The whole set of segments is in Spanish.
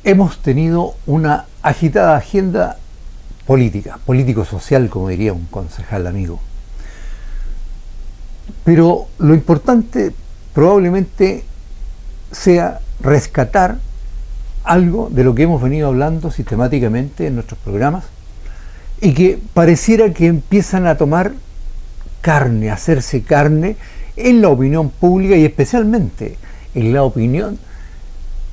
Hemos tenido una agitada agenda política, político-social, como diría un concejal amigo. Pero lo importante probablemente sea rescatar algo de lo que hemos venido hablando sistemáticamente en nuestros programas y que pareciera que empiezan a tomar carne, a hacerse carne en la opinión pública y especialmente en la opinión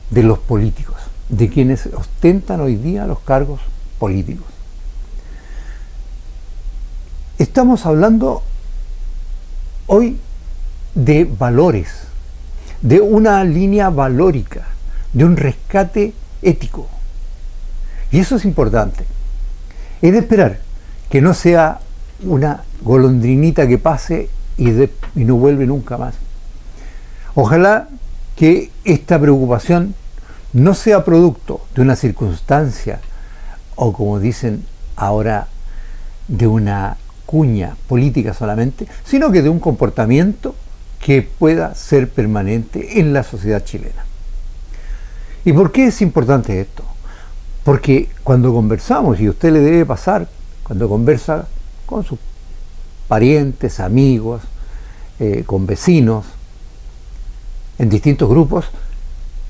de los políticos, de quienes ostentan hoy día los cargos políticos. Estamos hablando hoy de valores, de una línea valórica, de un rescate ético. Y eso es importante. Es de esperar que no sea una golondrinita que pase y no vuelve nunca más. Ojalá que esta preocupación no sea producto de una circunstancia o, como dicen ahora, de una cuña política solamente, sino que de un comportamiento que pueda ser permanente en la sociedad chilena. ¿Y por qué es importante esto? Porque cuando conversamos, y a usted le debe pasar, cuando conversa con sus parientes, amigos, con vecinos, en distintos grupos,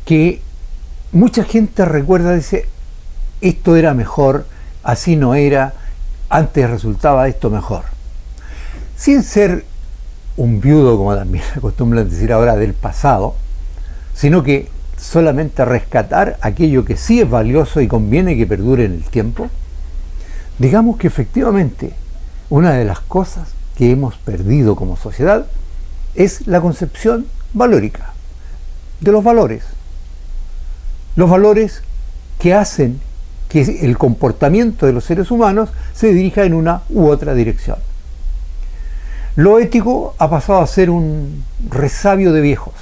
que mucha gente recuerda, dice, esto era mejor, así no era, antes resultaba esto mejor. Sin ser un viudo, como también acostumbran decir ahora, del pasado, sino que solamente rescatar aquello que sí es valioso y conviene que perdure en el tiempo. Digamos que efectivamente una de las cosas que hemos perdido como sociedad es la concepción valórica de los valores. Los valores que hacen que el comportamiento de los seres humanos se dirija en una u otra dirección. Lo ético ha pasado a ser un resabio de viejos.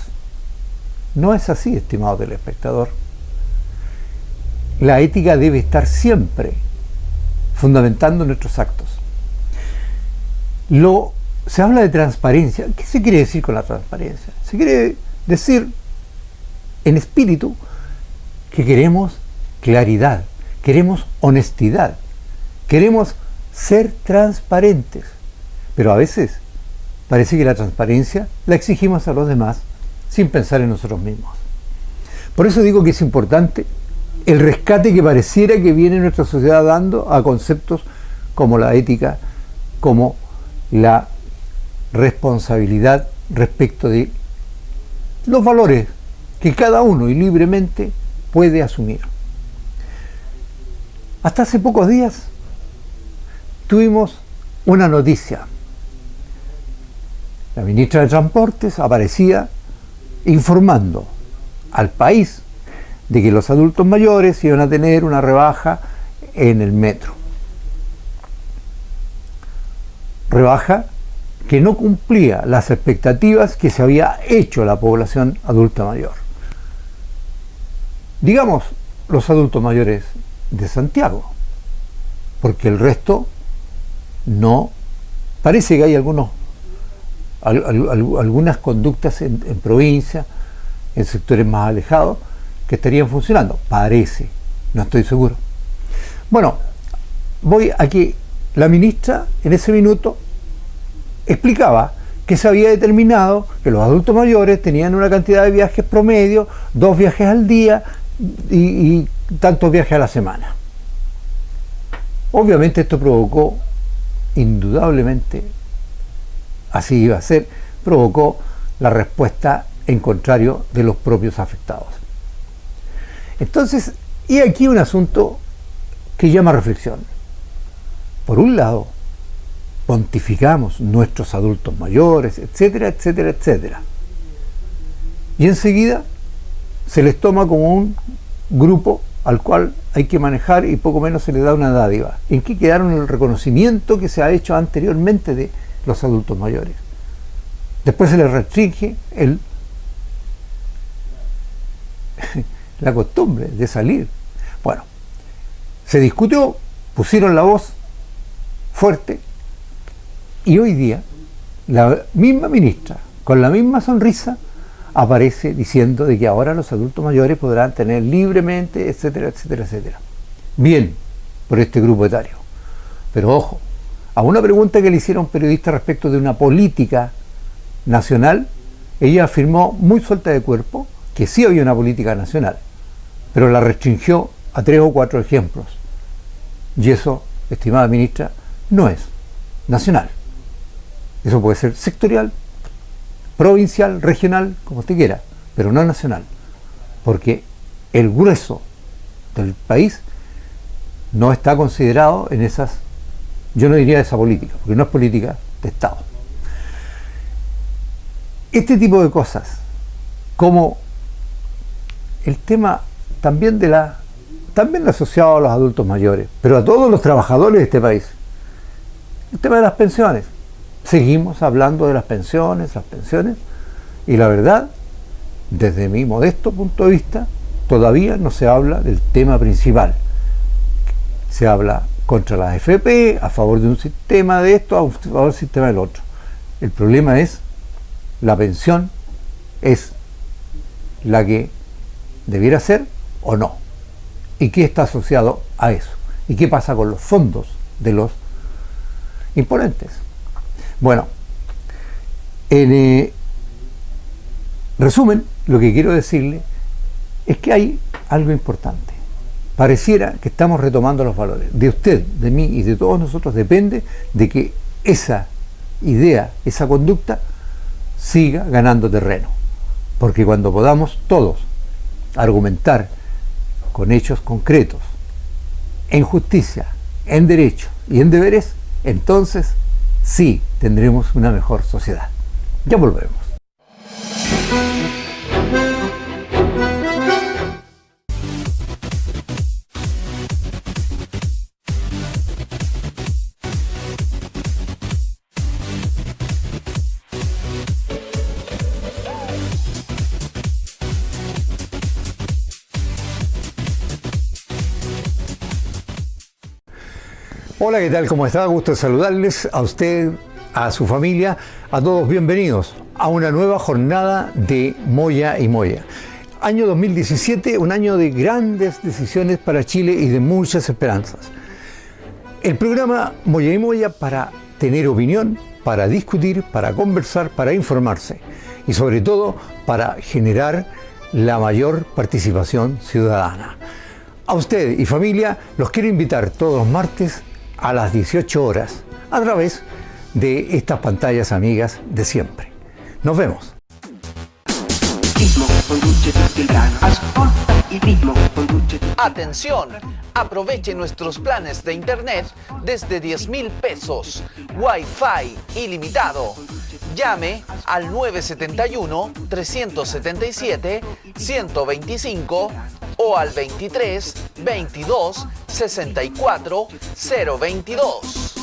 No es así, estimado telespectador. La ética debe estar siempre fundamentando nuestros actos. Se habla de transparencia. ¿Qué se quiere decir con la transparencia? Se quiere decir, en espíritu, que queremos claridad, queremos honestidad, queremos ser transparentes, pero a veces parece que la transparencia la exigimos a los demás sin pensar en nosotros mismos. Por eso digo que es importante el rescate que pareciera que viene nuestra sociedad dando a conceptos como la ética, como la responsabilidad respecto de los valores que cada uno y libremente puede asumir. Hasta hace pocos días tuvimos una noticia. La ministra de Transportes aparecía informando al país de que los adultos mayores iban a tener una rebaja en el metro. Rebaja que no cumplía las expectativas que se había hecho la población adulta mayor. Digamos, los adultos mayores de Santiago, porque el resto no. Parece que hay algunas conductas en provincia, en sectores más alejados, que estarían funcionando. Parece, no estoy seguro. Bueno, voy a que la ministra en ese minuto explicaba que se había determinado que los adultos mayores tenían una cantidad de viajes promedio, 2 viajes al día y tantos viajes a la semana. Obviamente esto provocó, indudablemente, así iba a ser, provocó la respuesta en contrario de los propios afectados. Entonces, y aquí un asunto que llama a reflexión. Por un lado, pontificamos nuestros adultos mayores, etcétera, etcétera, etcétera. Y enseguida se les toma como un grupo al cual hay que manejar y poco menos se le da una dádiva. ¿En qué quedaron el reconocimiento que se ha hecho anteriormente de los adultos mayores? Después se les restringe la costumbre de salir. Bueno, se discutió, pusieron la voz fuerte y hoy día la misma ministra, con la misma sonrisa, aparece diciendo de que ahora los adultos mayores podrán tener libremente, etcétera, etcétera, etcétera. Bien, por este grupo etario. Pero ojo, a una pregunta que le hicieron periodistas respecto de una política nacional, ella afirmó muy suelta de cuerpo que sí había una política nacional, pero la restringió a 3 o 4 ejemplos. Y eso, estimada ministra, no es nacional. Eso puede ser sectorial, provincial, regional, como usted quiera, pero no nacional, porque el grueso del país no está considerado en esas, yo no diría esa política, porque no es política de Estado. Este tipo de cosas, como el tema también también asociado a los adultos mayores, pero a todos los trabajadores de este país, el tema de las pensiones. Seguimos hablando de las pensiones, y la verdad, desde mi modesto punto de vista, todavía no se habla del tema principal. Se habla contra la AFP, a favor de un sistema de esto, a favor del sistema del otro. El problema es, la pensión es la que debiera ser o no. ¿Y qué está asociado a eso? ¿Y qué pasa con los fondos de los imponentes? Bueno, en resumen, lo que quiero decirle es que hay algo importante. Pareciera que estamos retomando los valores. De usted, de mí y de todos nosotros depende de que esa idea, esa conducta, siga ganando terreno. Porque cuando podamos todos argumentar con hechos concretos, en justicia, en derecho y en deberes, entonces sí tendremos una mejor sociedad. Ya volvemos. Hola, ¿qué tal? ¿Cómo está? Gusto de saludarles a usted, a su familia, a todos bienvenidos a una nueva jornada de Moya y Moya. Año 2017, un año de grandes decisiones para Chile y de muchas esperanzas. El programa Moya y Moya para tener opinión, para discutir, para conversar, para informarse y sobre todo para generar la mayor participación ciudadana. A usted y familia los quiero invitar todos los martes a las 18 horas a través de estas pantallas amigas de siempre. Nos vemos. Atención, aproveche nuestros planes de internet desde 10.000 pesos, Wi-Fi ilimitado. Llame al 971-377-125 o al 23 22 64 022.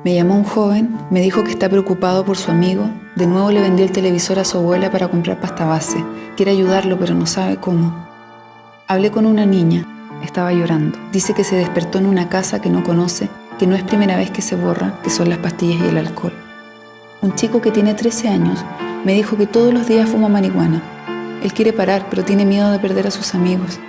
Me llamó un joven, me dijo que está preocupado por su amigo. De nuevo le vendió el televisor a su abuela para comprar pasta base. Quiere ayudarlo, pero no sabe cómo. Hablé con una niña, estaba llorando. Dice que se despertó en una casa que no conoce, que no es primera vez que se borra, que son las pastillas y el alcohol. Un chico que tiene 13 años me dijo que todos los días fuma marihuana. Él quiere parar, pero tiene miedo de perder a sus amigos.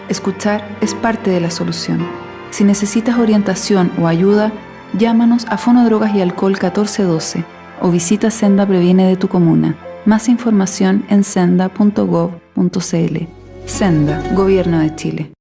Escuchar es parte de la solución. Si necesitas orientación o ayuda, llámanos a Fonodrogas y Alcohol 1412 o visita Senda Previene de tu comuna. Más información en senda.gov.cl. Senda, Gobierno de Chile.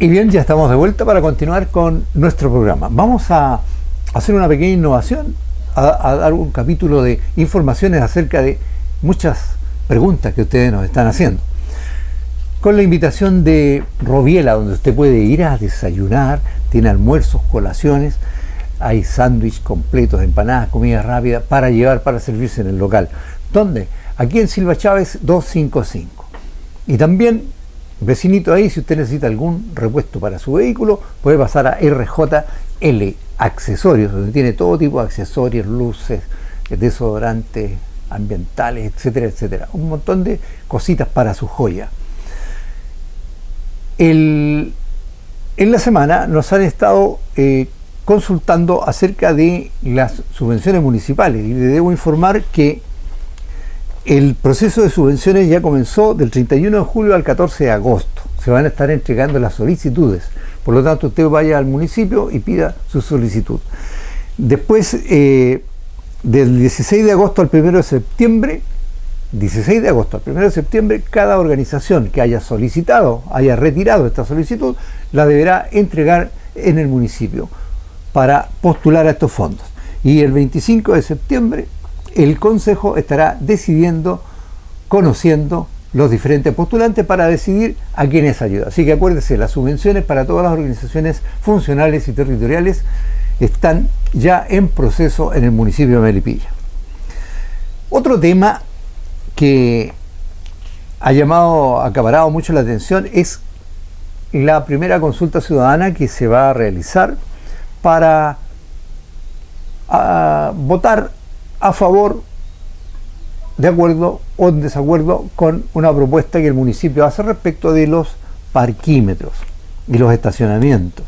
Y bien, ya estamos de vuelta para continuar con nuestro programa. Vamos a hacer una pequeña innovación, a dar un capítulo de informaciones acerca de muchas preguntas que ustedes nos están haciendo. Con la invitación de Roviela, donde usted puede ir a desayunar, tiene almuerzos, colaciones, hay sándwiches completos, empanadas, comida rápida para llevar, para servirse en el local. ¿Dónde? Aquí en Silva Chávez 255. Y también, vecinito ahí, si usted necesita algún repuesto para su vehículo, puede pasar a RJL Accesorios, donde tiene todo tipo de accesorios, luces, desodorantes ambientales, etcétera, etcétera. Un montón de cositas para su joya. En la semana nos han estado consultando acerca de las subvenciones municipales y le debo informar que el proceso de subvenciones ya comenzó del 31 de julio al 14 de agosto. Se van a estar entregando las solicitudes. Por lo tanto, usted vaya al municipio y pida su solicitud. Después, del 16 de agosto al 1 de septiembre, cada organización que haya solicitado, haya retirado esta solicitud, la deberá entregar en el municipio para postular a estos fondos. Y el 25 de septiembre el Consejo estará decidiendo, conociendo los diferentes postulantes para decidir a quiénes ayuda. Así que acuérdese, las subvenciones para todas las organizaciones funcionales y territoriales están ya en proceso en el municipio de Melipilla. Otro tema que ha acaparado mucho la atención es la primera consulta ciudadana que se va a realizar para votar a favor, de acuerdo o en desacuerdo con una propuesta que el municipio hace respecto de los parquímetros y los estacionamientos.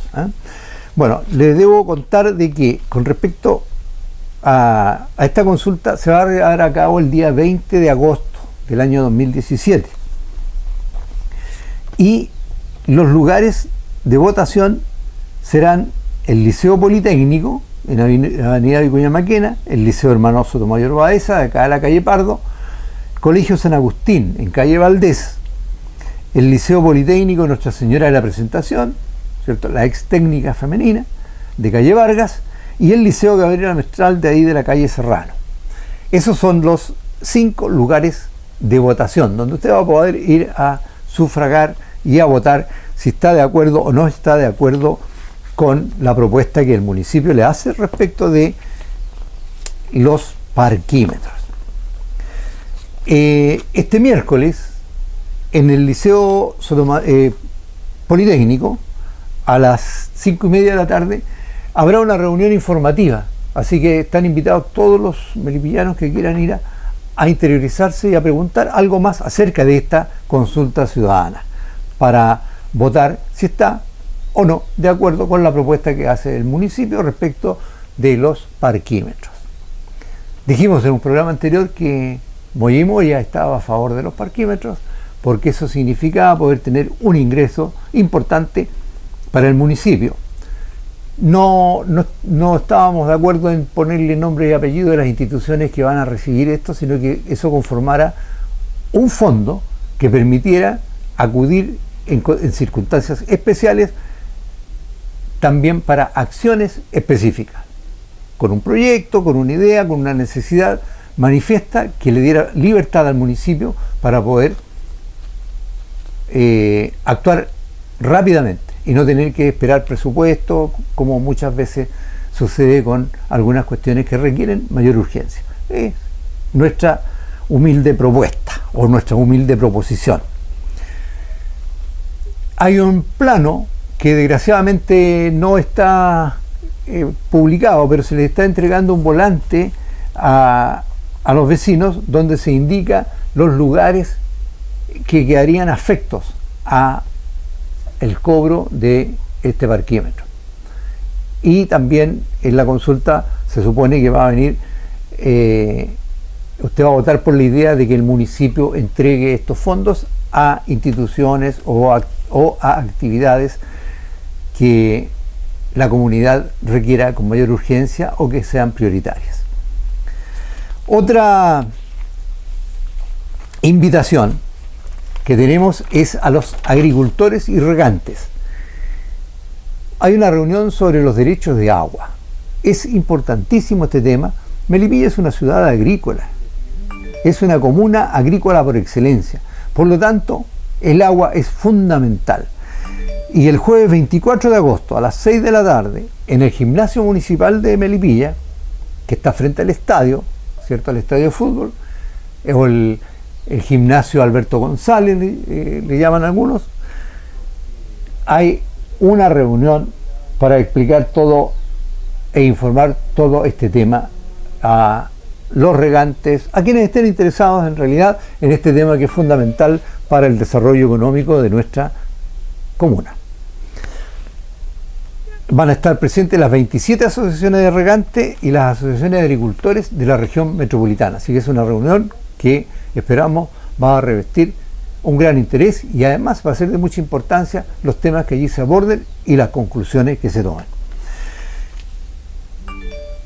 Bueno, les debo contar de que con respecto a esta consulta se va a llevar a cabo el día 20 de agosto del año 2017 y los lugares de votación serán el Liceo Politécnico en Avenida Vicuña Maquena, el Liceo Hermano Sotomayor Baeza, de acá a la calle Pardo, Colegio San Agustín, en calle Valdés, el Liceo Politécnico Nuestra Señora de la Presentación, ¿cierto?, la ex técnica femenina, de calle Vargas, y el Liceo Gabriela Mestral, de ahí de la calle Serrano. Esos son los 5 lugares de votación, donde usted va a poder ir a sufragar y a votar si está de acuerdo o no está de acuerdo con la propuesta que el municipio le hace respecto de los parquímetros. Este miércoles, en el Liceo Politécnico, a las 5:30 de la tarde, habrá una reunión informativa, así que están invitados todos los melipillanos que quieran ir a interiorizarse y a preguntar algo más acerca de esta consulta ciudadana, para votar si está o no de acuerdo con la propuesta que hace el municipio respecto de los parquímetros. Dijimos en un programa anterior que Moyimoya estaba a favor de los parquímetros porque eso significaba poder tener un ingreso importante para el municipio. No estábamos de acuerdo en ponerle nombre y apellido de las instituciones que van a recibir esto, sino que eso conformara un fondo que permitiera acudir en circunstancias especiales también para acciones específicas, con un proyecto, con una idea, con una necesidad manifiesta que le diera libertad al municipio para poder actuar rápidamente y no tener que esperar presupuesto, como muchas veces sucede con algunas cuestiones que requieren mayor urgencia. Es nuestra humilde propuesta o nuestra humilde proposición. Hay un plano que desgraciadamente no está publicado, pero se le está entregando un volante a los vecinos donde se indica los lugares que quedarían afectos a el cobro de este parquímetro. Y también en la consulta se supone que va a venir, usted va a votar por la idea de que el municipio entregue estos fondos a instituciones o a actividades que la comunidad requiera con mayor urgencia o que sean prioritarias. Otra invitación que tenemos es a los agricultores y regantes. hay una reunión sobre los derechos de agua. Es importantísimo este tema. Melipilla es una ciudad agrícola, es una comuna agrícola por excelencia. Por lo tanto, el agua es fundamental. Y el jueves 24 de agosto a las 6 de la tarde, en el gimnasio municipal de Melipilla, que está frente al estadio, ¿cierto? Al estadio de fútbol, o el gimnasio Alberto González, le llaman algunos, hay una reunión para explicar todo e informar todo este tema a los regantes, a quienes estén interesados en realidad en este tema que es fundamental para el desarrollo económico de nuestra comuna. Van a estar presentes las 27 asociaciones de regantes y las asociaciones de agricultores de la región metropolitana, así que es una reunión que esperamos va a revestir un gran interés y además va a ser de mucha importancia los temas que allí se aborden y las conclusiones que se toman.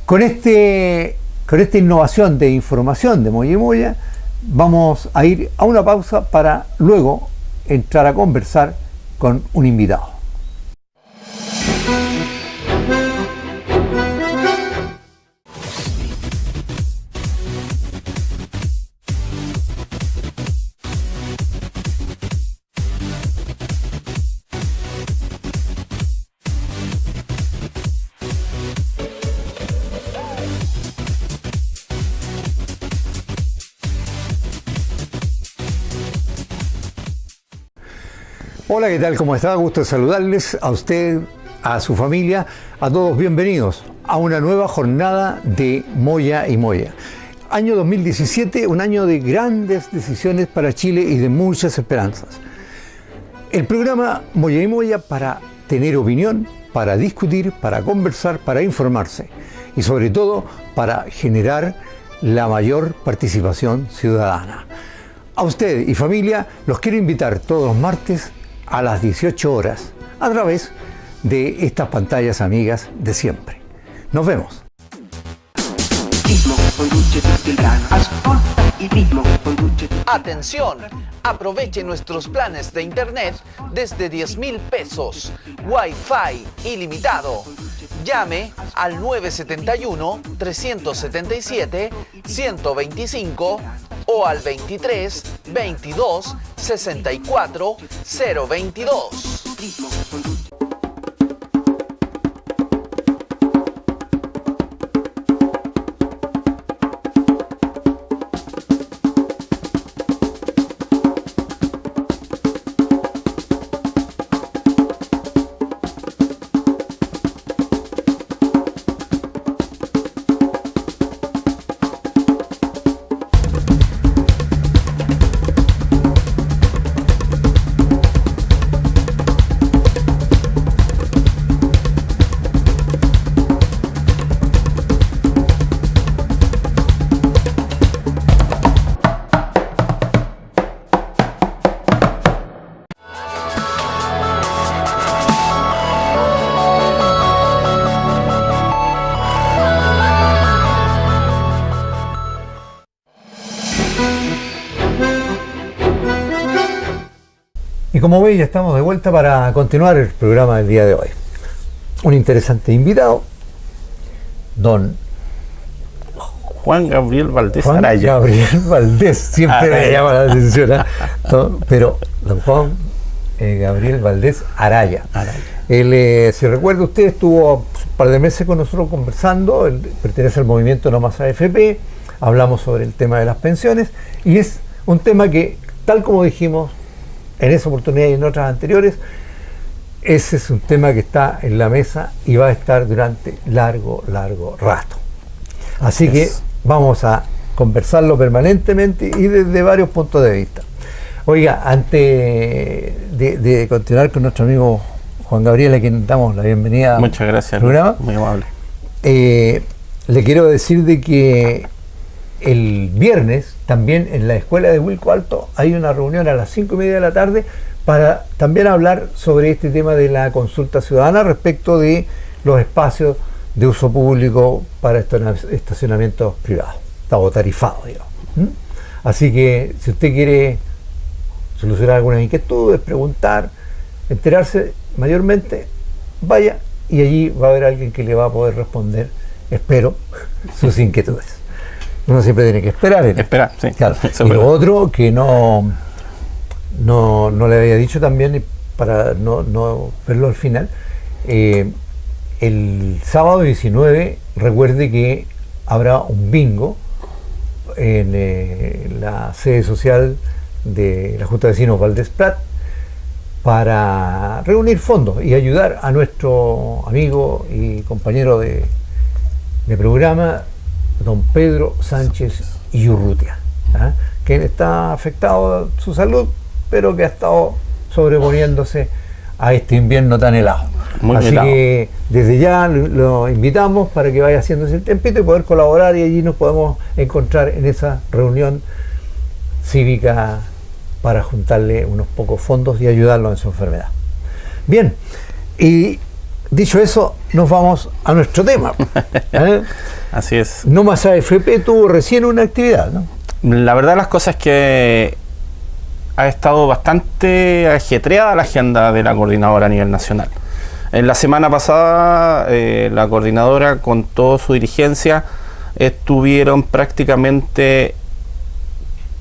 Con esta innovación de información de Moya y Moya, vamos a ir a una pausa para luego entrar a conversar con un invitado. Hola, ¿qué tal? ¿Cómo está? Gusto de saludarles a usted, a su familia, a todos bienvenidos a una nueva jornada de Moya y Moya. Año 2017, un año de grandes decisiones para Chile y de muchas esperanzas. El programa Moya y Moya para tener opinión, para discutir, para conversar, para informarse y sobre todo para generar la mayor participación ciudadana. A usted y familia los quiero invitar todos los martes a las 18 horas a través de estas pantallas amigas de siempre. Nos vemos. Atención, aproveche nuestros planes de internet desde 10.000 pesos, Wi-Fi ilimitado. Llame al 971-377-125 o al 23 22 64 022. Y como veis, ya estamos de vuelta para continuar el programa del día de hoy. Un interesante invitado, don Juan Gabriel Valdés Araya. Gabriel Valdés, siempre me llama la atención, ¿eh? Pero don Juan Gabriel Valdés Araya. Él, si recuerda usted, estuvo un par de meses con nosotros conversando. Él pertenece al movimiento No Más AFP. Hablamos sobre el tema de las pensiones y es un tema que, tal como dijimos en esa oportunidad y en otras anteriores, ese es un tema que está en la mesa y va a estar durante largo rato. Así que vamos a conversarlo permanentemente y desde varios puntos de vista. Oiga, antes de continuar con nuestro amigo Juan Gabriel, a quien damos la bienvenida. Muchas gracias, al programa, muy amable. Le quiero decir de que el viernes también en la escuela de Huilco Alto hay una reunión a las 5:30 de la tarde para también hablar sobre este tema de la consulta ciudadana respecto de los espacios de uso público para estacionamientos privados, o tarifados, digamos. Así que si usted quiere solucionar algunas inquietudes, preguntar, enterarse mayormente, vaya y allí va a haber alguien que le va a poder responder, espero, sus inquietudes. Uno siempre tiene que esperar. Esperar, sí. Claro. Y lo otro que no le había dicho también, para no verlo al final, el sábado 19, recuerde que habrá un bingo en la sede social de la Junta de Vecinos Valdés Prat para reunir fondos y ayudar a nuestro amigo y compañero de programa, don Pedro Sánchez Urrutia, quien está afectado a su salud, pero que ha estado sobreponiéndose a este invierno tan helado. Muy Así helado. que desde ya lo invitamos para que vaya haciéndose el tempito y poder colaborar, y allí nos podemos encontrar en esa reunión cívica para juntarle unos pocos fondos y ayudarlo en su enfermedad. Bien, y dicho eso, nos vamos a nuestro tema. Así es. No Más AFP tuvo recién una actividad, ¿no? La verdad las cosas es que ha estado bastante ajetreada la agenda de la coordinadora a nivel nacional. En la semana pasada, la coordinadora con toda su dirigencia estuvieron prácticamente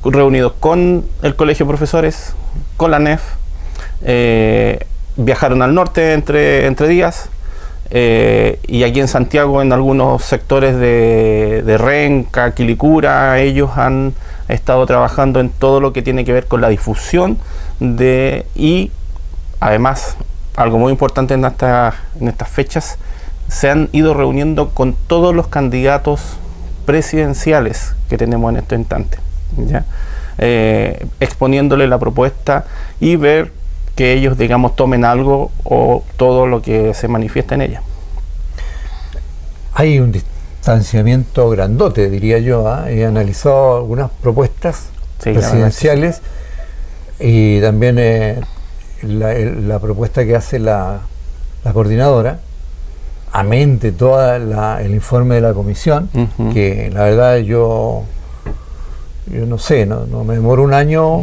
reunidos con el Colegio de Profesores, con la NEF, viajaron al norte entre días, y aquí en Santiago, en algunos sectores de Renca, Quilicura, ellos han estado trabajando en todo lo que tiene que ver con la difusión y además, algo muy importante en estas fechas, se han ido reuniendo con todos los candidatos presidenciales que tenemos en este instante, ¿ya? Exponiéndole la propuesta y ver que ellos, digamos, tomen algo o todo lo que se manifiesta en ella. Hay un distanciamiento grandote, diría yo. He analizado algunas propuestas presidenciales y también la propuesta que hace la coordinadora, amén de todo el informe de la comisión, que la verdad yo no sé, no me demoro un año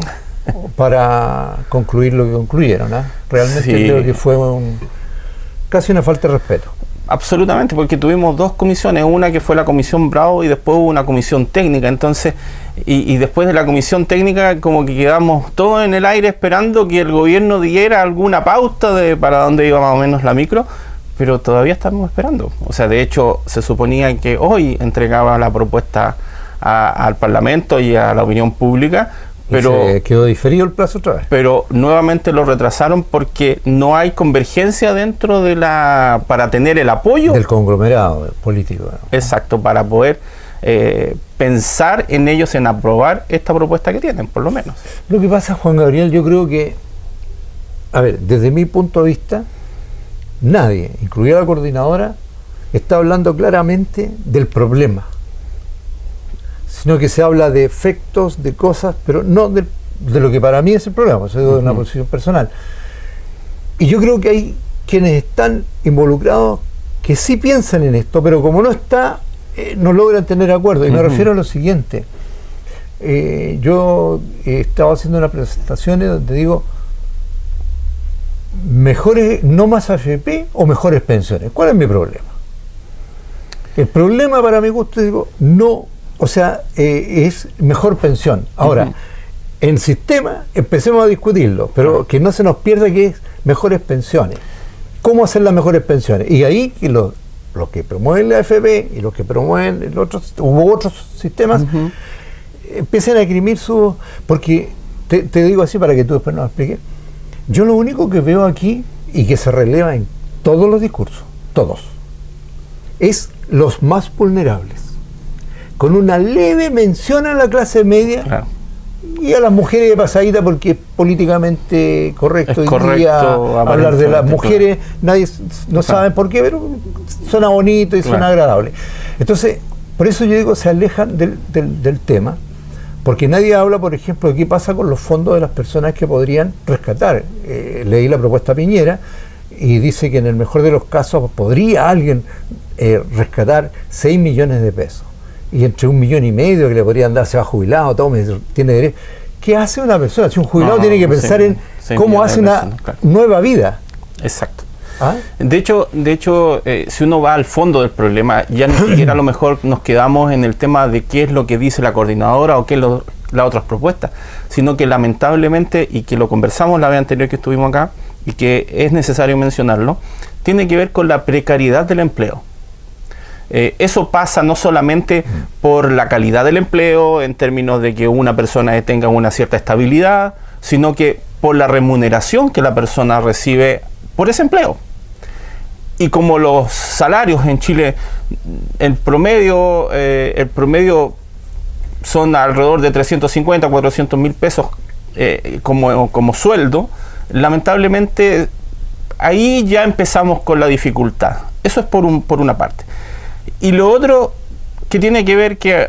para concluir lo que concluyeron. Realmente creo que fue casi una falta de respeto. Absolutamente, porque tuvimos dos comisiones, una que fue la comisión Bravo y después hubo una comisión técnica. Entonces, y después de la comisión técnica como que quedamos todos en el aire esperando que el gobierno diera alguna pauta de para dónde iba más o menos la micro, pero todavía estamos esperando. O sea, de hecho se suponía que hoy entregaba la propuesta al Parlamento y a la opinión pública, pero se quedó diferido el plazo otra vez. Pero nuevamente lo retrasaron porque no hay convergencia dentro de para tener el apoyo del conglomerado político. Exacto, para poder pensar en ellos, en aprobar esta propuesta que tienen, por lo menos. Lo que pasa, Juan Gabriel, yo creo que, a ver, desde mi punto de vista, nadie, incluida la coordinadora, está hablando claramente del problema, sino que se habla de efectos, de cosas, pero no de lo que para mí es el problema. Eso es de una posición personal. Y yo creo que hay quienes están involucrados que sí piensan en esto, pero como no está, no logran tener acuerdo. Y me refiero a lo siguiente. Yo estaba haciendo unas presentaciones donde digo, mejores, no más AFP o mejores pensiones. ¿Cuál es mi problema? El problema para mi gusto, digo, no. O sea, es mejor pensión. Ahora, en sistema, empecemos a discutirlo, pero que no se nos pierda que es mejores pensiones. ¿Cómo hacer las mejores pensiones? Y ahí que los que promueven la AFP y los que promueven hubo otros sistemas, empiecen a esgrimir su... Porque, te digo así para que tú después nos expliques, yo lo único que veo aquí, y que se releva en todos los discursos, todos, es los más vulnerables, con una leve mención a la clase media y a las mujeres de pasadita, porque es políticamente correcto hoy día hablar de las mujeres, nadie no sabe por qué, pero suena bonito y suena agradable. Entonces, por eso yo digo, se alejan del tema, porque nadie habla, por ejemplo, de qué pasa con los fondos de las personas que podrían rescatar. Leí la propuesta Piñera y dice que en el mejor de los casos podría alguien rescatar 6 millones de pesos. Y entre 1,5 millones que le podrían dar, se va jubilado, todo tiene derecho. ¿Qué hace una persona? Si un jubilado tiene que pensar en cómo hace una nueva vida. Exacto. De hecho, si uno va al fondo del problema, ya ni siquiera a lo mejor nos quedamos en el tema de qué es lo que dice la coordinadora o qué es las otras propuestas, sino que lamentablemente, y que lo conversamos la vez anterior que estuvimos acá, y que es necesario mencionarlo, tiene que ver con la precariedad del empleo. Eso pasa no solamente por la calidad del empleo, en términos de que una persona tenga una cierta estabilidad, sino que por la remuneración que la persona recibe por ese empleo. Y como los salarios en Chile, el promedio son alrededor de 350, 400 mil pesos como sueldo, lamentablemente ahí ya empezamos con la dificultad. Eso es por una parte. Y lo otro que tiene que ver, que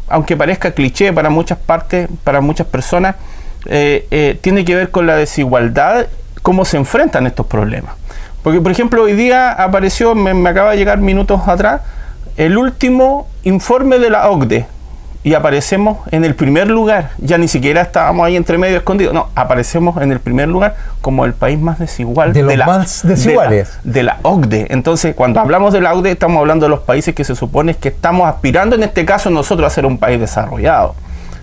aunque parezca cliché para muchas partes, para muchas personas, tiene que ver con la desigualdad, cómo se enfrentan estos problemas. Porque, por ejemplo, hoy día apareció, me acaba de llegar minutos atrás, el último informe de la OCDE, y aparecemos en el primer lugar. Ya ni siquiera estábamos ahí entre medio escondidos, no, aparecemos en el primer lugar como el país más desigual de la OCDE. Entonces, cuando hablamos de la OCDE, estamos hablando de los países que se supone que estamos aspirando, en este caso nosotros, a ser un país desarrollado.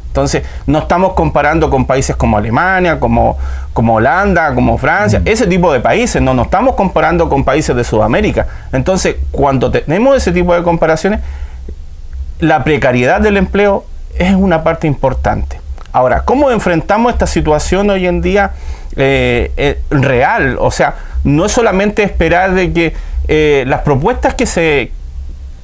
Entonces, no estamos comparando con países como Alemania, como Holanda, como Francia, ese tipo de países. No nos estamos comparando con países de Sudamérica. Entonces, cuando tenemos ese tipo de comparaciones, la precariedad del empleo es una parte importante. Ahora, ¿cómo enfrentamos esta situación hoy en día real? O sea, no es solamente esperar de que las propuestas que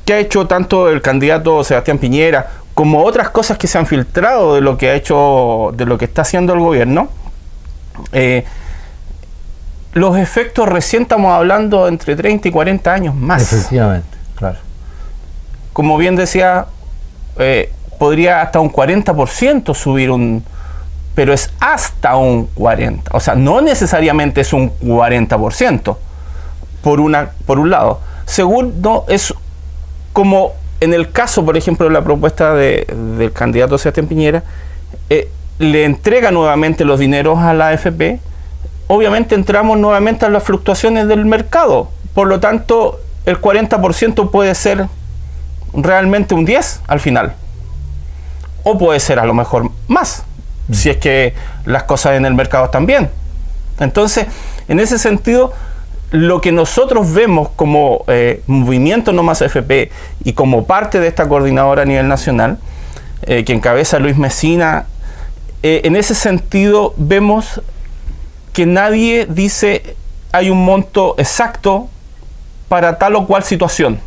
ha hecho tanto el candidato Sebastián Piñera como otras cosas que se han filtrado de lo que ha hecho, de lo que está haciendo el gobierno, los efectos recién estamos hablando entre 30 y 40 años más. Efectivamente, claro. Como bien decía, podría hasta un 40% subir pero es hasta un 40%. O sea, no necesariamente es un 40%, por un lado. Segundo, es como en el caso, por ejemplo, de la propuesta del candidato Sebastián Piñera, le entrega nuevamente los dineros a la AFP, obviamente entramos nuevamente a las fluctuaciones del mercado. Por lo tanto, el 40% puede ser realmente un 10 al final, o puede ser a lo mejor más, si es que las cosas en el mercado están bien. Entonces, en ese sentido, lo que nosotros vemos como movimiento No Más AFP y como parte de esta coordinadora a nivel nacional, que encabeza Luis Mesina, en ese sentido vemos que nadie dice hay un monto exacto para tal o cual situación,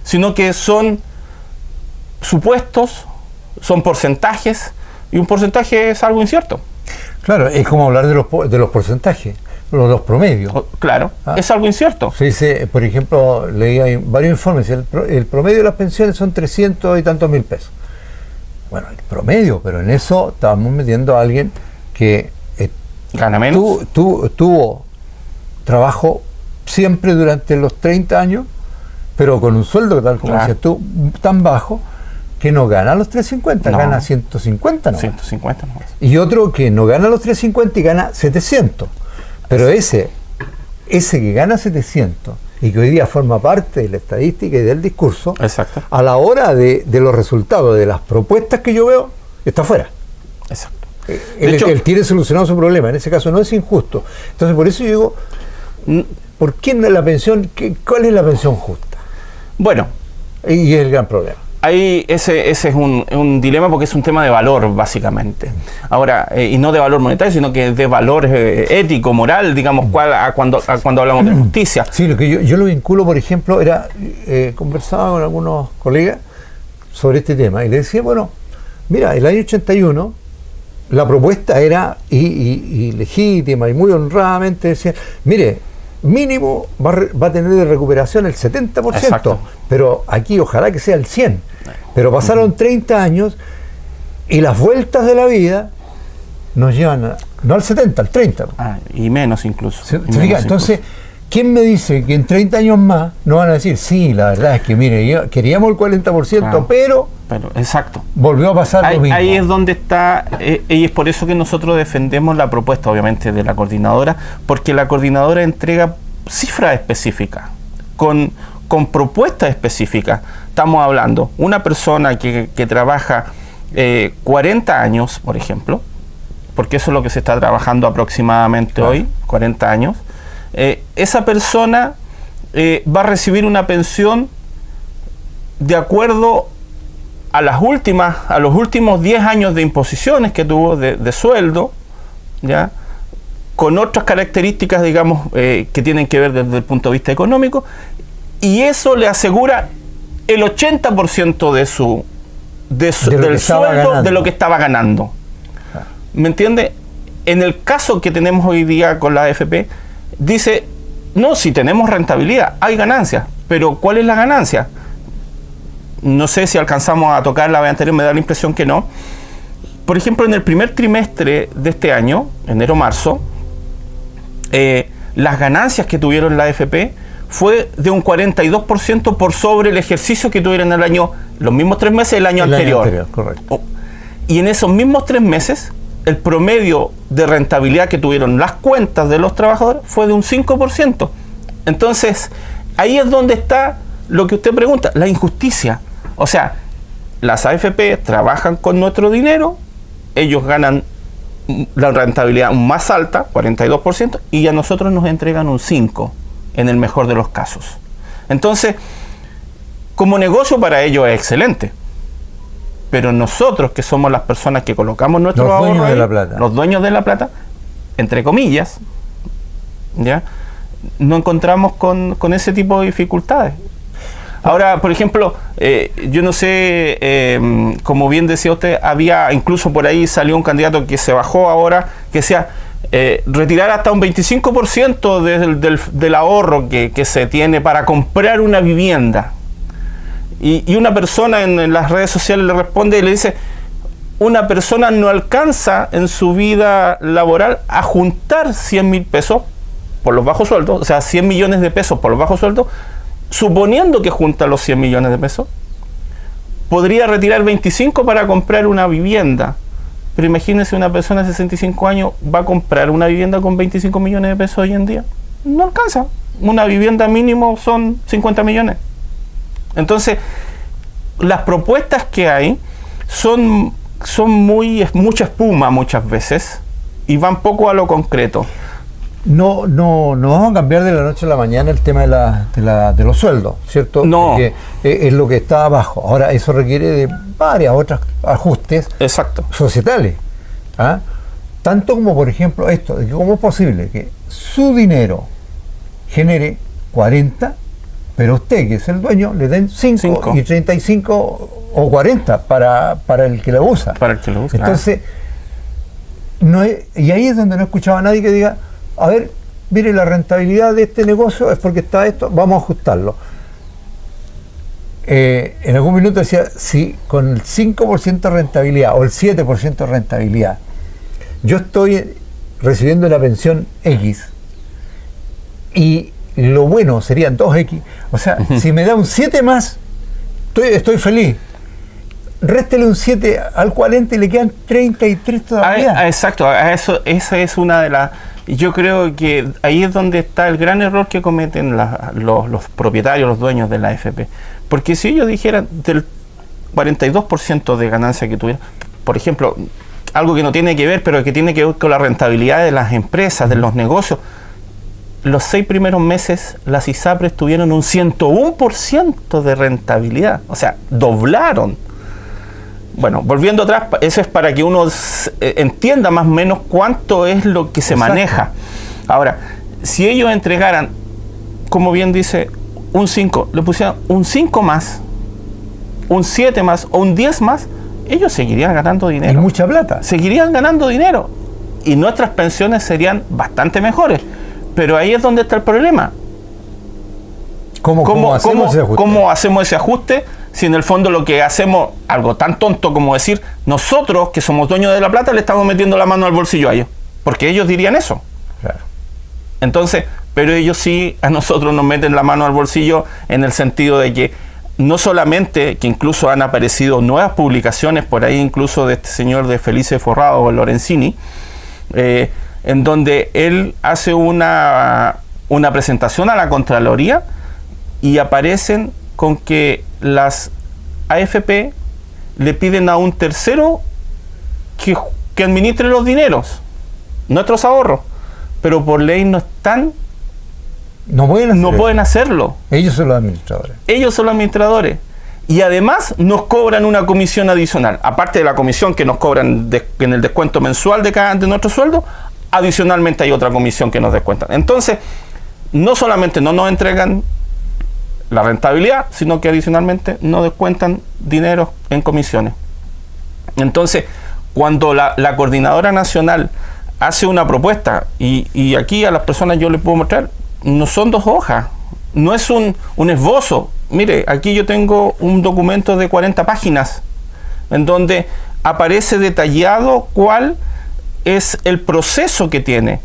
sino que son supuestos, son porcentajes, y un porcentaje es algo incierto. Claro, es como hablar de los porcentajes, los promedios. Claro, es algo incierto. Se dice, por ejemplo, leí varios informes, el promedio de las pensiones son 300 y tantos mil pesos. Bueno, el promedio, pero en eso estábamos metiendo a alguien que gana menos. Tuvo trabajo siempre durante los 30 años, pero con un sueldo, tal como decías tú, tan bajo, que no gana los 350, no. Gana 150 no. 150 no. Y otro que no gana los 350 y gana 700. Pero ese que gana 700 y que hoy día forma parte de la estadística y del discurso, exacto, a la hora de los resultados de las propuestas que yo veo, está fuera. Exacto. Él tiene solucionado su problema, en ese caso no es injusto. Entonces, por eso yo digo, ¿por qué no la pensión? ¿Cuál es la pensión justa? Bueno, y es el gran problema. Ahí ese es un dilema, porque es un tema de valor, básicamente. Ahora, y no de valor monetario, sino que de valor ético, moral, digamos, cuando hablamos de justicia. Sí, lo que yo lo vinculo, por ejemplo, era, conversaba con algunos colegas sobre este tema, y le decía, bueno, mira, el año 81, la propuesta era, y legítima, y muy honradamente decía, mire, mínimo va a tener de recuperación el 70%, exacto, pero aquí ojalá que sea el 100%. Pero pasaron 30 años y las vueltas de la vida nos llevan no al 70, al 30. Y menos incluso. Entonces, ¿quién me dice que en 30 años más no van a decir, sí, la verdad es que mire, queríamos el 40%, pero exacto, volvió a pasar lo mismo? Ahí es donde está, y es por eso que nosotros defendemos la propuesta, obviamente, de la coordinadora, porque la coordinadora entrega cifras específicas, con propuestas específicas. Estamos hablando, una persona que trabaja 40 años, por ejemplo, porque eso es lo que se está trabajando aproximadamente hoy, 40 años, esa persona va a recibir una pensión de acuerdo a los últimos 10 años de imposiciones que tuvo de sueldo, ¿ya? Con otras características, digamos, que tienen que ver desde el punto de vista económico, y eso le asegura el 80% del sueldo de lo que estaba ganando. ¿Me entiende? En el caso que tenemos hoy día con la AFP, dice, no, si tenemos rentabilidad, hay ganancias, pero ¿cuál es la ganancia? No sé si alcanzamos a tocar la vez anterior, me da la impresión que no. Por ejemplo, en el primer trimestre de este año, enero-marzo, las ganancias que tuvieron la AFP fue de un 42% por sobre el ejercicio que tuvieron el año, los mismos 3 meses del año anterior. Correcto. Y en esos mismos 3 meses, el promedio de rentabilidad que tuvieron las cuentas de los trabajadores fue de un 5%. Entonces, ahí es donde está lo que usted pregunta, la injusticia. O sea, las AFP trabajan con nuestro dinero, ellos ganan la rentabilidad más alta, 42%, y a nosotros nos entregan un 5%, en el mejor de los casos. Entonces, como negocio para ellos es excelente, pero nosotros, que somos las personas que colocamos nuestros ahorros ahí, los dueños de la plata, entre comillas, ¿ya? No encontramos con ese tipo de dificultades. Ahora, por ejemplo, yo no sé, como bien decía usted, había, incluso por ahí salió un candidato que se bajó ahora, que decía retirar hasta un 25% del ahorro que se tiene para comprar una vivienda. Y una persona en las redes sociales le responde y le dice, una persona no alcanza en su vida laboral a juntar 100.000 pesos por los bajos sueldos, o sea, 100 millones de pesos por los bajos sueldos, suponiendo que junta los 100 millones de pesos, podría retirar 25 para comprar una vivienda. Pero imagínense, una persona de 65 años va a comprar una vivienda con 25 millones de pesos hoy en día. No alcanza. Una vivienda mínimo son 50 millones. Entonces, las propuestas que hay son mucha espuma muchas veces y van poco a lo concreto. No vamos a cambiar de la noche a la mañana el tema de los sueldos, ¿cierto? No. Porque es lo que está abajo. Ahora, eso requiere de varias otras ajustes. Exacto. Societales. ¿Ah? Tanto como, por ejemplo, esto, de que cómo es posible que su dinero genere 40, pero usted, que es el dueño, le den 5 y 35 o 40 para el que lo usa. Para el que lo usa. Entonces, y ahí es donde no he escuchado a nadie que diga, a ver, mire, la rentabilidad de este negocio es porque está esto, vamos a ajustarlo. En algún minuto decía, si con el 5% de rentabilidad o el 7% de rentabilidad, yo estoy recibiendo una pensión X y lo bueno serían 2X, o sea, si me da un 7 más, estoy feliz. Réstele un 7 al 40 y le quedan 33 todavía. Exacto, esa es una de las... Yo creo que ahí es donde está el gran error que cometen los propietarios, los dueños de la AFP. Porque si ellos dijeran del 42% de ganancia que tuvieran, por ejemplo, algo que no tiene que ver, pero que tiene que ver con la rentabilidad de las empresas, de los negocios, los 6 primeros meses las ISAPRES tuvieron un 101% de rentabilidad. O sea, doblaron. Bueno, volviendo atrás, eso es para que uno entienda más o menos cuánto es lo que se maneja. Ahora, si ellos entregaran, como bien dice, un 5, le pusieran un 5 más, un 7 más o un 10 más, ellos seguirían ganando dinero. Y mucha plata. Seguirían ganando dinero. Y nuestras pensiones serían bastante mejores. Pero ahí es donde está el problema. ¿Cómo hacemos ese ajuste? ¿Cómo hacemos ese ajuste? Si en el fondo lo que hacemos, algo tan tonto como decir, nosotros que somos dueños de la plata le estamos metiendo la mano al bolsillo a ellos, porque ellos dirían eso. Claro. Entonces, pero ellos sí a nosotros nos meten la mano al bolsillo en el sentido de que no solamente, que incluso han aparecido nuevas publicaciones por ahí, incluso de este señor de Felice Forrado, Lorenzini, en donde él hace una una presentación a la Contraloría y aparecen con que las AFP le piden a un tercero que administre los dineros, nuestros ahorros, pero por ley no están, no pueden hacerlo. Ellos son los administradores. Ellos son los administradores. Y además nos cobran una comisión adicional. Aparte de la comisión que nos cobran en el descuento mensual de nuestro sueldo, adicionalmente hay otra comisión que nos descuentan. Entonces, no solamente no nos entregan la rentabilidad, sino que adicionalmente nos descuentan dinero en comisiones. Entonces, cuando la Coordinadora Nacional hace una propuesta, y aquí a las personas yo les puedo mostrar, no son 2 hojas, no es un esbozo. Mire, aquí yo tengo un documento de 40 páginas, en donde aparece detallado cuál es el proceso que tiene.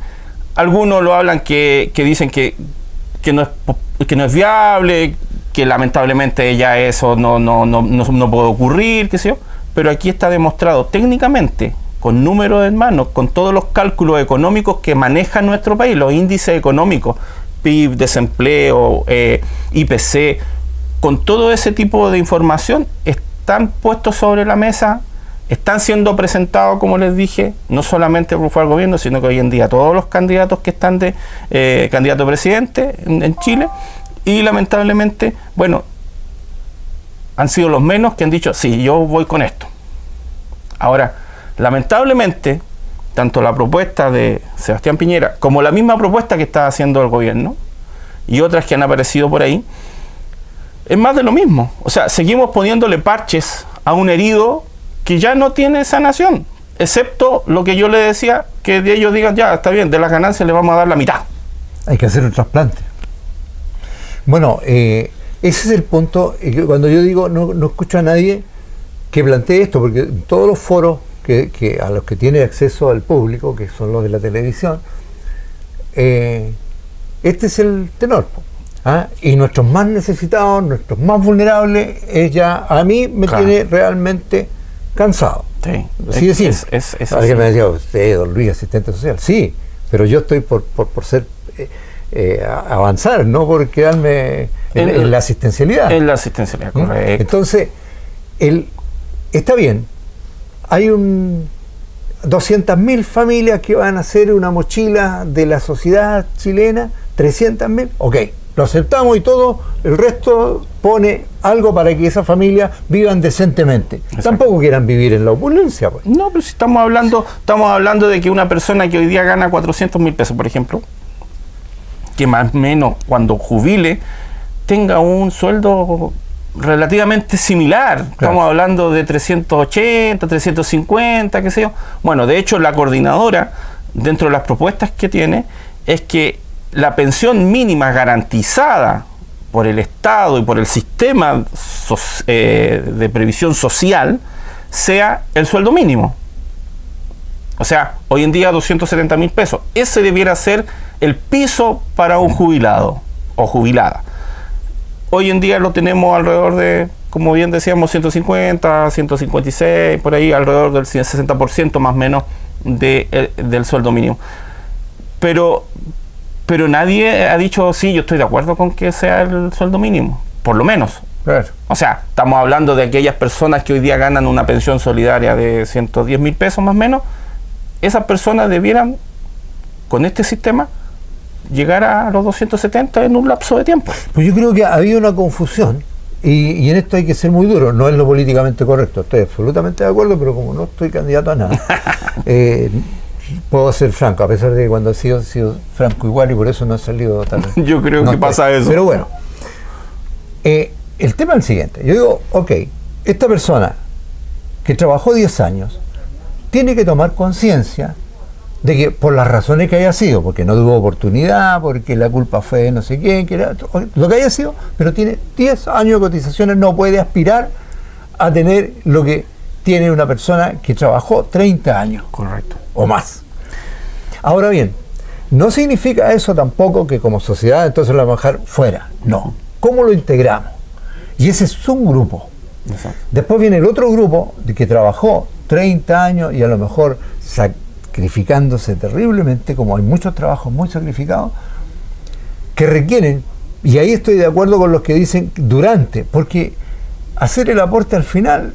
Algunos lo hablan que dicen que no es viable, que lamentablemente ya eso no puede ocurrir, qué sé yo, pero aquí está demostrado técnicamente, con números en mano, con todos los cálculos económicos que maneja nuestro país, los índices económicos, PIB, desempleo, IPC, con todo ese tipo de información están puestos sobre la mesa, están siendo presentados, como les dije, no solamente por el gobierno, sino que hoy en día todos los candidatos que están de candidato a presidente en Chile, y lamentablemente, bueno, han sido los menos que han dicho, sí, yo voy con esto. Ahora, lamentablemente, tanto la propuesta de Sebastián Piñera como la misma propuesta que está haciendo el gobierno y otras que han aparecido por ahí, es más de lo mismo. O sea, seguimos poniéndole parches a un herido que ya no tiene sanación, excepto lo que yo le decía, que de ellos digan, ya, está bien, de las ganancias le vamos a dar la mitad. Hay que hacer un trasplante. Bueno, ese es el punto. Cuando yo digo, no escucho a nadie que plantee esto, porque todos los foros que a los que tiene acceso el público, que son los de la televisión, este es el tenor. Y nuestros más necesitados, nuestros más vulnerables, a mí me tiene realmente cansado. Sí, así de simple. Alguien me decía, usted, don Luis, asistente social. Sí, pero yo estoy por ser avanzar, no por quedarme en la asistencialidad. En la asistencialidad, correcto. Entonces, está bien, hay 200.000 familias que van a hacer una mochila de la sociedad chilena, 300.000, ok, lo aceptamos y todo, el resto pone algo para que esas familias vivan decentemente. Exacto. Tampoco quieran vivir en la opulencia, pues. No, pero si estamos hablando de que una persona que hoy día gana 400.000 pesos, por ejemplo, que más o menos cuando jubile tenga un sueldo relativamente similar. Claro. Estamos hablando de 380, 350, qué sé yo. Bueno, de hecho la coordinadora, dentro de las propuestas que tiene, es que la pensión mínima garantizada por el Estado y por el sistema de previsión social sea el sueldo mínimo. O sea, hoy en día 270.000 pesos. Ese debiera ser el piso para un jubilado o jubilada. Hoy en día lo tenemos alrededor de, como bien decíamos, 150, 156, por ahí, alrededor del 60% más o menos del sueldo mínimo. Pero nadie ha dicho, sí, yo estoy de acuerdo con que sea el sueldo mínimo, por lo menos. Claro. O sea, estamos hablando de aquellas personas que hoy día ganan una pensión solidaria de 110.000 pesos más o menos. Esas personas debieran, con este sistema, llegar a los 270 en un lapso de tiempo. Pues yo creo que ha habido una confusión y en esto hay que ser muy duro, no es lo políticamente correcto, estoy absolutamente de acuerdo, pero como no estoy candidato a nada, puedo ser franco, a pesar de que cuando he sido franco igual y por eso no he salido tan... Yo creo que pasa eso. Pero bueno, el tema es el siguiente, yo digo, ok, esta persona que trabajó 10 años tiene que tomar conciencia de que por las razones que haya sido, porque no tuvo oportunidad, porque la culpa fue de no sé quién, que era, lo que haya sido, pero tiene 10 años de cotizaciones, no puede aspirar a tener lo que tiene una persona que trabajó 30 años. Correcto. O más. Ahora bien, no significa eso tampoco que como sociedad entonces lo vamos a dejar fuera. No. ¿Cómo lo integramos? Y ese es un grupo. Exacto. Después viene el otro grupo de que trabajó 30 años y a lo mejor sacrificándose terriblemente, como hay muchos trabajos muy sacrificados, que requieren, y ahí estoy de acuerdo con los que dicen durante, porque hacer el aporte al final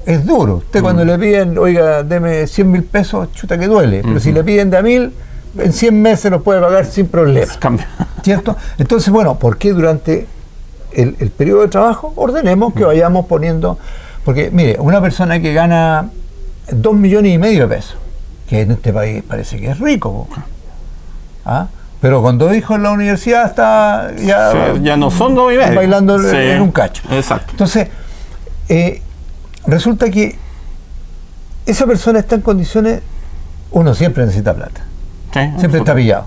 es duro. Usted cuando le piden, oiga, deme 100.000 pesos, chuta que duele, pero si le piden de a 1.000, en 100 meses los puede pagar sin problema. ¿Cierto? Entonces, bueno, ¿por qué durante el periodo de trabajo ordenemos que vayamos poniendo? Porque, mire, una persona que gana 2,5 millones de pesos, que en este país parece que es rico, ¿ah? Pero con 2 hijos en la universidad está ya no son 2,5 bailando en un cacho. Exacto. Entonces, resulta que esa persona está en condiciones, uno siempre necesita plata, siempre está pillado,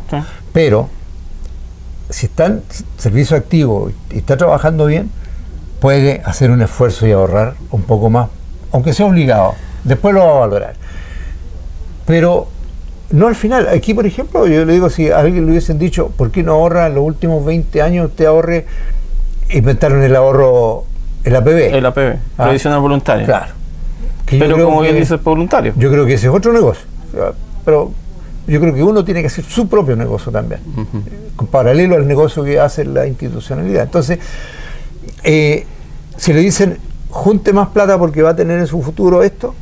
pero si está en servicio activo y está trabajando bien, puede hacer un esfuerzo y ahorrar un poco más, aunque sea obligado, después lo va a valorar, pero no al final. Aquí, por ejemplo, yo le digo, si a alguien le hubiesen dicho, ¿por qué no ahorra en los últimos 20 años? Usted ahorre, inventaron el ahorro, el APB. El APB, previsional voluntaria. Claro. Pero como bien dice, es voluntario. Yo creo que ese es otro negocio. Pero yo creo que uno tiene que hacer su propio negocio también, paralelo al negocio que hace la institucionalidad. Entonces, si le dicen, junte más plata porque va a tener en su futuro esto,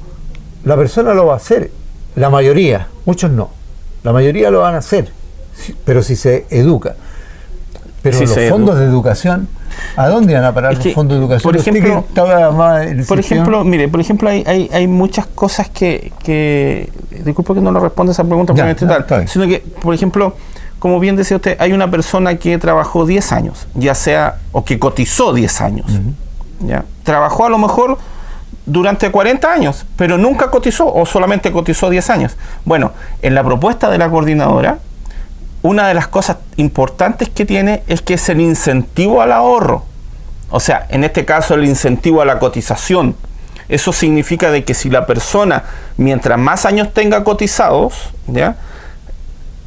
la persona lo va a hacer. La mayoría, muchos no. La mayoría lo van a hacer, pero si se educa. Pero si los fondos de educación, ¿a dónde van a parar los fondos de educación? Por ejemplo, hay muchas cosas que disculpe que no le responda esa pregunta, sino que, por ejemplo, como bien decía usted, hay una persona que trabajó 10 años, ya sea, o que cotizó 10 años, ¿ya? Trabajó a lo mejor durante 40 años, pero nunca cotizó o solamente cotizó 10 años. Bueno, en la propuesta de la coordinadora, una de las cosas importantes que tiene es que es el incentivo al ahorro. O sea, en este caso el incentivo a la cotización. Eso significa de que si la persona, mientras más años tenga cotizados, ¿ya?,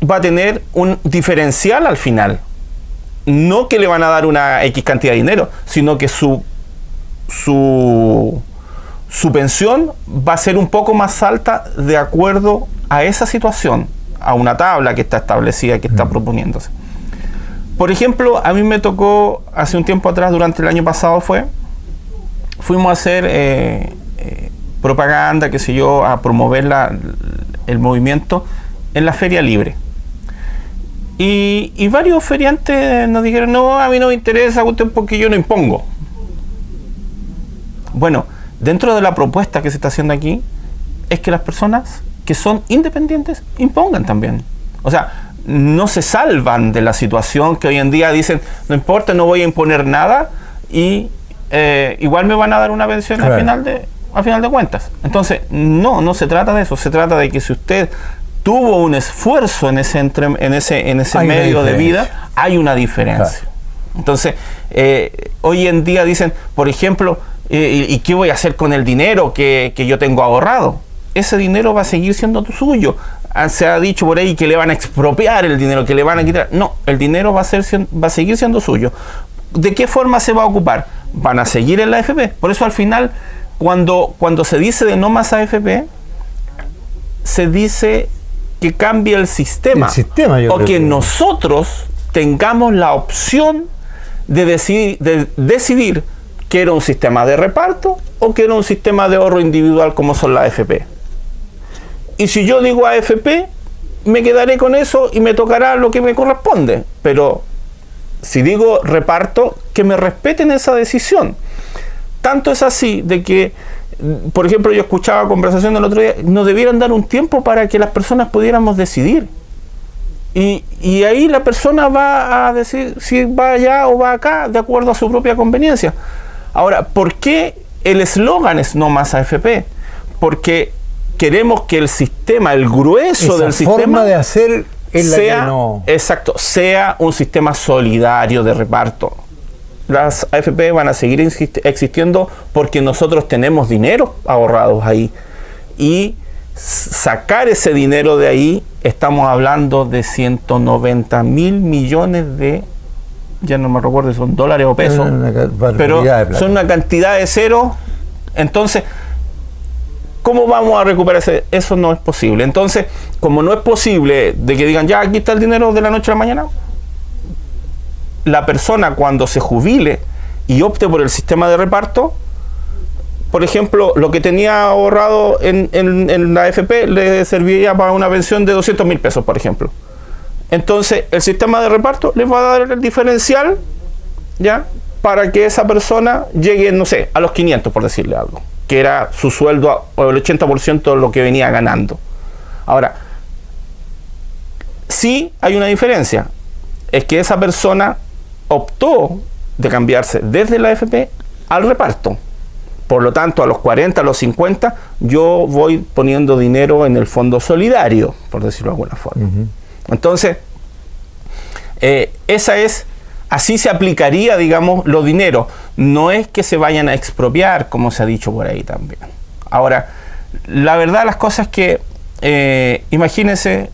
va a tener un diferencial al final. No que le van a dar una X cantidad de dinero, sino que su pensión va a ser un poco más alta de acuerdo a esa situación, a una tabla que está establecida, que está proponiéndose. Por ejemplo, a mí me tocó hace un tiempo atrás, durante el año pasado fuimos a hacer propaganda, qué sé yo, a promover el movimiento en la Feria Libre. Y varios feriantes nos dijeron, no, a mí no me interesa usted porque yo no impongo. Bueno, dentro de la propuesta que se está haciendo aquí, es que las personas que son independientes impongan también. O sea, no se salvan de la situación que hoy en día dicen, no importa, no voy a imponer nada y igual me van a dar una pensión al final de cuentas. Entonces, no se trata de eso, se trata de que si usted tuvo un esfuerzo en ese medio de vida, hay una diferencia. Claro. Entonces, hoy en día dicen, por ejemplo, ¿y qué voy a hacer con el dinero que yo tengo ahorrado? Ese dinero va a seguir siendo suyo. Se ha dicho por ahí que le van a expropiar el dinero, que le van a quitar. No, el dinero va a seguir siendo suyo. ¿De qué forma se va a ocupar? Van a seguir en la AFP. Por eso al final, cuando se dice de no más AFP, se dice que cambie el sistema o que nosotros tengamos la opción de decidir que era un sistema de reparto o que era un sistema de ahorro individual como son las AFP. Y si yo digo AFP, me quedaré con eso y me tocará lo que me corresponde. Pero si digo reparto, que me respeten esa decisión. Tanto es así de que, por ejemplo, yo escuchaba conversación el otro día, nos debieran dar un tiempo para que las personas pudiéramos decidir. Y ahí la persona va a decir si va allá o va acá, de acuerdo a su propia conveniencia. Ahora, ¿por qué el eslogan es no más AFP? Porque queremos que el sistema, el grueso del sistema, forma de hacer es la sea, que no... exacto, sea un sistema solidario de reparto. Las AFP van a seguir existiendo porque nosotros tenemos dinero ahorrados ahí. Y sacar ese dinero de ahí, estamos hablando de 190 mil millones de, ya no me recuerdo si son dólares o pesos, pero son una cantidad de cero. Entonces, ¿cómo vamos a recuperar eso? No es posible. Entonces, como no es posible de que digan, ya aquí está el dinero de la noche a la mañana, la persona cuando se jubile y opte por el sistema de reparto, por ejemplo, lo que tenía ahorrado en la AFP le serviría para una pensión de 200.000 pesos, por ejemplo. Entonces, el sistema de reparto les va a dar el diferencial, ¿ya?, para que esa persona llegue, no sé, a los 500, por decirle algo, que era su sueldo o el 80% de lo que venía ganando. Ahora, sí hay una diferencia, es que esa persona optó de cambiarse desde la AFP al reparto. Por lo tanto, a los 40, a los 50, yo voy poniendo dinero en el fondo solidario, por decirlo de alguna forma. Entonces, así se aplicaría, digamos, los dineros. No es que se vayan a expropiar, como se ha dicho por ahí también. Ahora, la verdad las cosas es que, imagínense,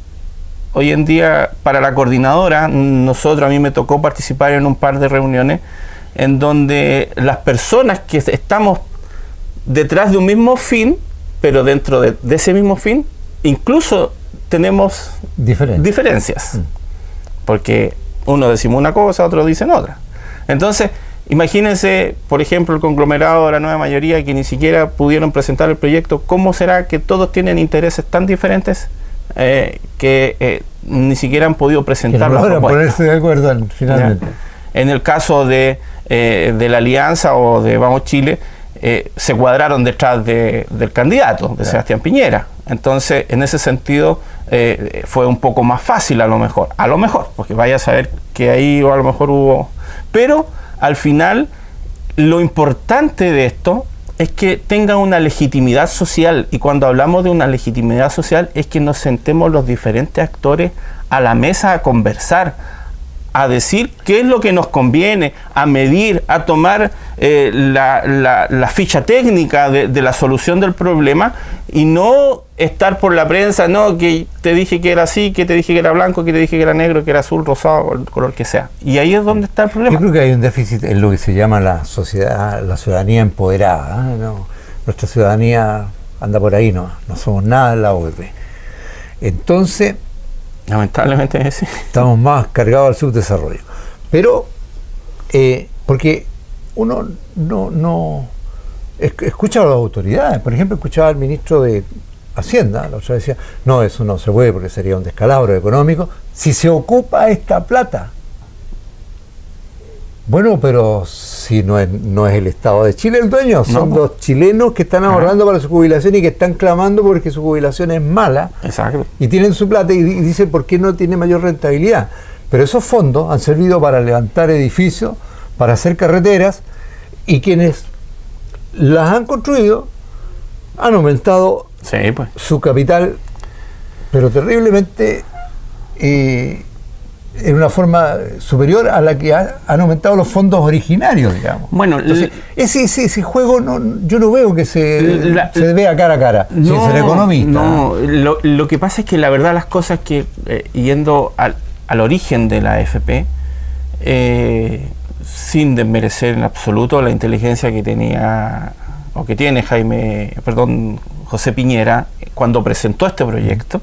hoy en día, para la coordinadora, a mí me tocó participar en un par de reuniones en donde las personas que estamos detrás de un mismo fin, pero dentro de ese mismo fin, incluso tenemos diferencias. Porque uno decimos una cosa, otros dicen otra. Entonces, imagínense, por ejemplo, el conglomerado de la nueva mayoría que ni siquiera pudieron presentar el proyecto. ¿Cómo será que todos tienen intereses tan diferentes que ni siquiera han podido presentar la propuesta? Ponerse de acuerdo finalmente. ¿Ya? En el caso de la Alianza o de Vamos Chile, se cuadraron detrás del candidato, de Sebastián Piñera. Entonces, en ese sentido, fue un poco más fácil a lo mejor, porque vaya a saber que ahí o a lo mejor hubo... Pero, al final, lo importante de esto es que tenga una legitimidad social, y cuando hablamos de una legitimidad social es que nos sentemos los diferentes actores a la mesa a conversar, a decir qué es lo que nos conviene, a medir, a tomar la ficha técnica de la solución del problema, y no estar por la prensa, no, que te dije que era así, que te dije que era blanco, que te dije que era negro, que era azul, rosado, el color que sea. Y ahí es donde está el problema. Yo creo que hay un déficit en lo que se llama la sociedad, la ciudadanía empoderada. ¿No? Nuestra ciudadanía anda por ahí, no somos nada en la OEP. Entonces, lamentablemente es así. Estamos más cargados al subdesarrollo. Pero, porque uno no escucha a las autoridades. Por ejemplo, escuchaba al ministro de Hacienda, la otra vez decía, no, eso no se puede porque sería un descalabro económico si se ocupa esta plata. Bueno, pero si no es el Estado de Chile el dueño, son los chilenos que están ahorrando para su jubilación y que están clamando porque su jubilación es mala. Exacto. Y tienen su plata y dicen por qué no tiene mayor rentabilidad. Pero esos fondos han servido para levantar edificios, para hacer carreteras, y quienes las han construido han aumentado su capital, pero terriblemente, en una forma superior a la que han aumentado los fondos originarios, digamos. Bueno, entonces, ese juego yo no veo que se vea cara a cara, sin ser economista. No, lo que pasa es que la verdad las cosas que, yendo al origen de la AFP, sin desmerecer en absoluto la inteligencia que tenía, o que tiene José Piñera, cuando presentó este proyecto,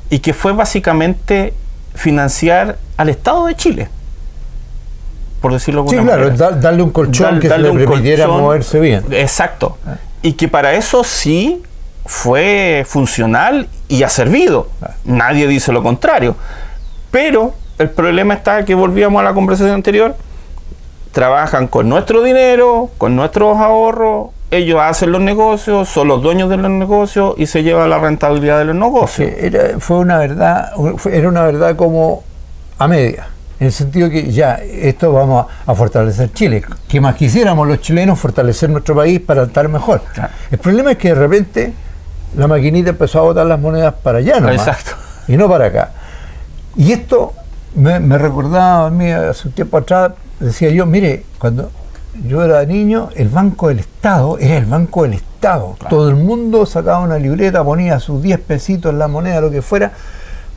y que fue básicamente financiar al Estado de Chile, por decirlo de alguna manera. Claro, darle un colchón que le permitiera moverse bien. Exacto. Y que para eso sí fue funcional y ha servido. Nadie dice lo contrario. Pero el problema está que volvíamos a la conversación anterior. Trabajan con nuestro dinero, con nuestros ahorros, ellos hacen los negocios, son los dueños de los negocios y se lleva la rentabilidad de los negocios. Era una verdad como a media, en el sentido que ya, esto vamos a fortalecer Chile. ¿Qué más quisiéramos los chilenos? Fortalecer nuestro país para estar mejor. Claro. El problema es que de repente la maquinita empezó a botar las monedas para allá nomás. Exacto. Y no para acá. Y esto me recordaba a mí hace un tiempo atrás, decía yo, mire, cuando yo era niño, el Banco del Estado era el Banco del Estado. Claro. Todo el mundo sacaba una libreta, ponía sus 10 pesitos en la moneda, lo que fuera,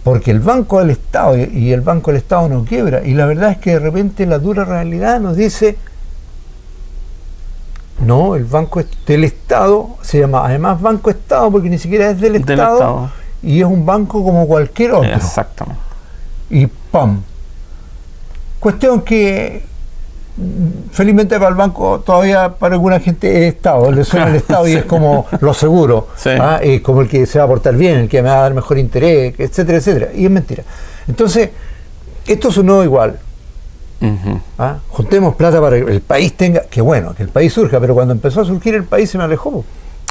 porque el Banco del Estado, y el Banco del Estado no quiebra. Y la verdad es que de repente la dura realidad nos dice, no, el Banco del Estado se llama además Banco Estado porque ni siquiera es del Estado. Y es un banco como cualquier otro. Exactamente. Y ¡pam! Cuestión que felizmente para el banco todavía para alguna gente es Estado, le suena el Estado y es como lo seguro, Sí. Es como el que se va a portar bien, el que me va a dar mejor interés, etcétera, etcétera. Y es mentira. Entonces, esto sonó igual. Juntemos plata para que el país tenga, que bueno, que el país surja, pero cuando empezó a surgir el país se me alejó.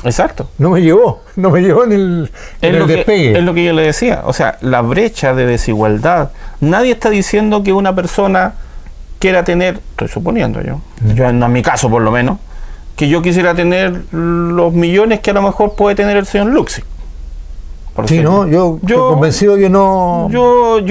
Exacto. No me llevó en el despegue. Es lo que yo le decía. O sea, la brecha de desigualdad. Nadie está diciendo que una persona quiera tener, estoy suponiendo yo en mi caso por lo menos, que yo quisiera tener los millones que a lo mejor puede tener el señor Luxi. Sí, no, yo estoy convencido que no.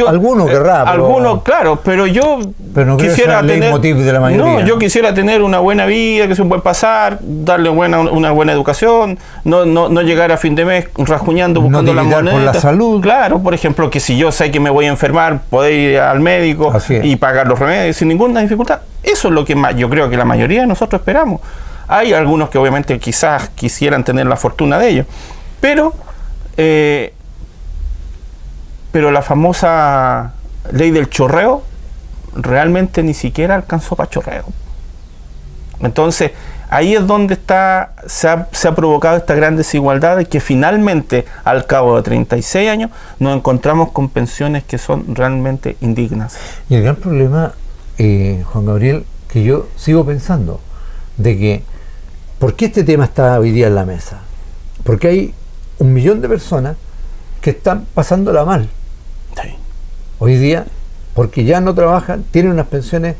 Alguno querrá. Algunos, claro, pero yo no quisiera tener. Leitmotiv de la mayoría. No, yo quisiera tener una buena vida, que sea un buen pasar, darle una buena educación, no llegar a fin de mes rasguñando buscando la moneda. Por la salud. Claro, por ejemplo, que si yo sé que me voy a enfermar, poder ir al médico y pagar los remedios sin ninguna dificultad. Eso es lo que yo creo que la mayoría de nosotros esperamos. Hay algunos que obviamente quizás quisieran tener la fortuna de ello, pero la famosa ley del chorreo realmente ni siquiera alcanzó para chorreo. Entonces ahí es donde se ha provocado esta gran desigualdad y que finalmente al cabo de 36 años nos encontramos con pensiones que son realmente indignas. Y el gran problema, Juan Gabriel, que yo sigo pensando, de que ¿por qué este tema está hoy día en la mesa? Porque hay 1 millón de personas que están pasándola mal. Sí. Hoy día, porque ya no trabajan, tienen unas pensiones